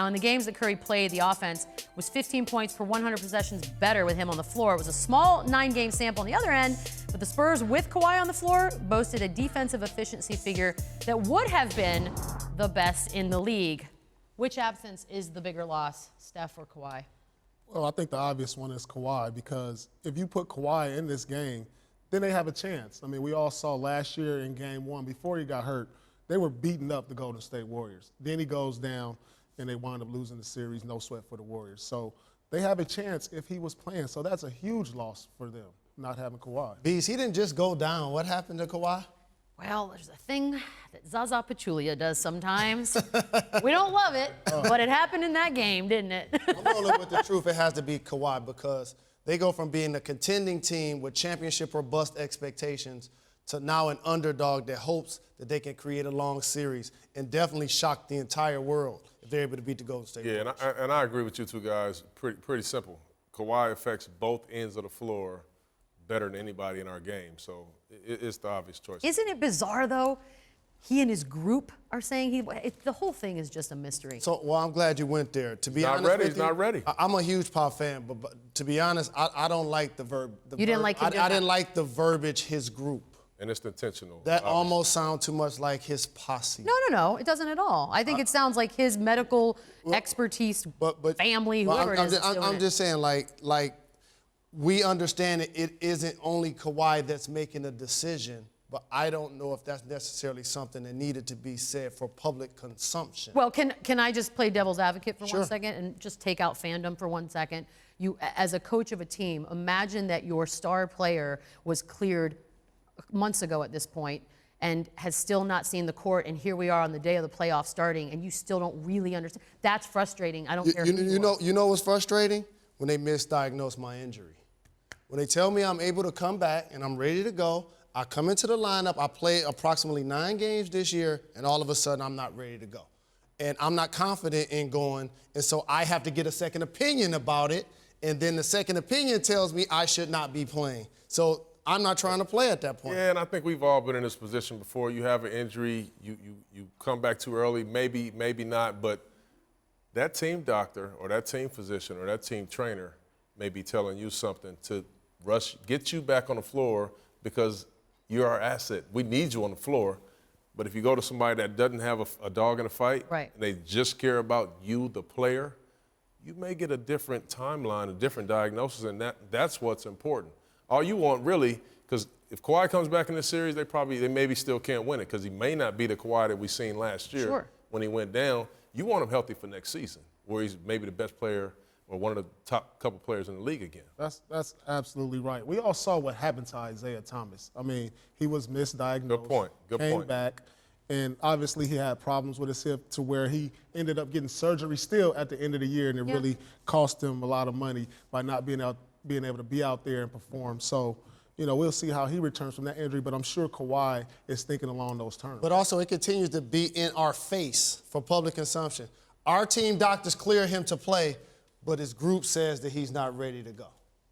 Now, in the games that Curry played, the offense was 15 points per 100 possessions better with him on the floor. It was a small 9-game sample on the other end, but the Spurs with Kawhi on the floor boasted a defensive efficiency figure that would have been the best in the league. Which absence is the bigger loss, Steph or Kawhi? Well, I think the obvious one is Kawhi, because if you put Kawhi in this game, then they have a chance. I mean, we all saw last year in Game 1, before he got hurt, they were beating up the Golden State Warriors. Then he goes down, and they wind up losing the series, no sweat for the Warriors. So they have a chance if he was playing. So that's a huge loss for them, not having Kawhi. Bees, he didn't just go down. What happened to Kawhi? Well, there's a thing that Zaza Pachulia does sometimes. We don't love it, but it happened in that game, didn't it? I'm rolling with the truth. It has to be Kawhi, because they go from being a contending team with championship or bust expectations to now an underdog that hopes that they can create a long series and definitely shock the entire world if they're able to beat the Golden State Warriors. Yeah, and I agree with you two guys. Pretty simple. Kawhi affects both ends of the floor better than anybody in our game, so it's the obvious choice. Isn't it bizarre, though? He and his group are saying the whole thing is just a mystery. So, well, I'm glad you went there. To be honest ready. with He's you, not ready. I'm a huge Pop fan, but to be honest, I don't like the verb. You didn't like it? I didn't like the verbiage, his group. And it's intentional. That almost sounds too much like his posse. No, it doesn't at all. I think it sounds like his medical expertise, but family, whoever it is. I'm just saying, like, we understand it isn't only Kawhi that's making a decision, but I don't know if that's necessarily something that needed to be said for public consumption. Well, can I just play devil's advocate for Sure. 1 second and just take out fandom for 1 second? You, as a coach of a team, imagine that your star player was cleared months ago at this point and has still not seen the court, and here we are on the day of the playoffs starting, and you still don't really understand. That's frustrating. I don't care who you are. You know what's frustrating? When they misdiagnose my injury. When they tell me I'm able to come back and I'm ready to go, I come into the lineup, I play approximately 9 games this year, and all of a sudden I'm not ready to go. And I'm not confident in going, and so I have to get a second opinion about it, and then the second opinion tells me I should not be playing. So I'm not trying to play at that point. Yeah, and I think we've all been in this position before. You have an injury, you come back too early, maybe not, but that team doctor or that team physician or that team trainer may be telling you something to get you back on the floor, because you're our asset. We need you on the floor. But if you go to somebody that doesn't have a dog in the fight, right, and they just care about you, the player, you may get a different timeline, a different diagnosis, and that's what's important. All you want, really, because if Kawhi comes back in this series, they maybe still can't win it, because he may not be the Kawhi that we seen last year when he went down. You want him healthy for next season, where he's maybe the best player or one of the top couple players in the league again. That's absolutely right. We all saw what happened to Isaiah Thomas. I mean, he was misdiagnosed. Good point. Came back, and obviously he had problems with his hip to where he ended up getting surgery still at the end of the year, and it really cost him a lot of money by not being able to be out there and perform. So, you know, we'll see how he returns from that injury, but I'm sure Kawhi is thinking along those terms. But also, it continues to be in our face for public consumption. Our team doctors clear him to play, but his group says that he's not ready to go.